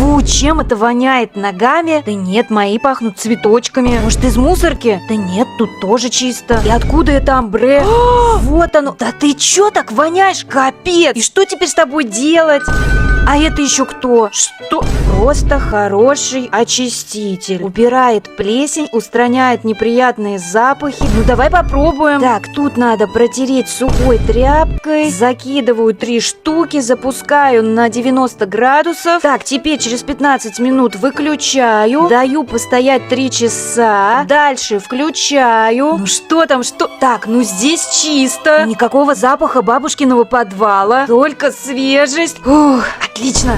Фу, чем это воняет? Ногами? Да нет, мои пахнут цветочками. Может, из мусорки? Да нет, тут тоже чисто. И откуда это амбре? Вот оно. Да ты чё так воняешь? Капец! И что теперь с тобой делать? А это еще кто? Что? Просто хороший очиститель. Убирает плесень, устраняет неприятные запахи. Ну давай попробуем. Так, тут надо протереть сухой тряпкой. Закидываю 3 штуки, запускаю на 90 градусов. Так, теперь через 15 минут выключаю. Даю постоять 3 часа. Дальше включаю. Ну что там, что? Так, ну здесь чисто. Никакого запаха бабушкиного подвала. Только свежесть. Ух, отлично.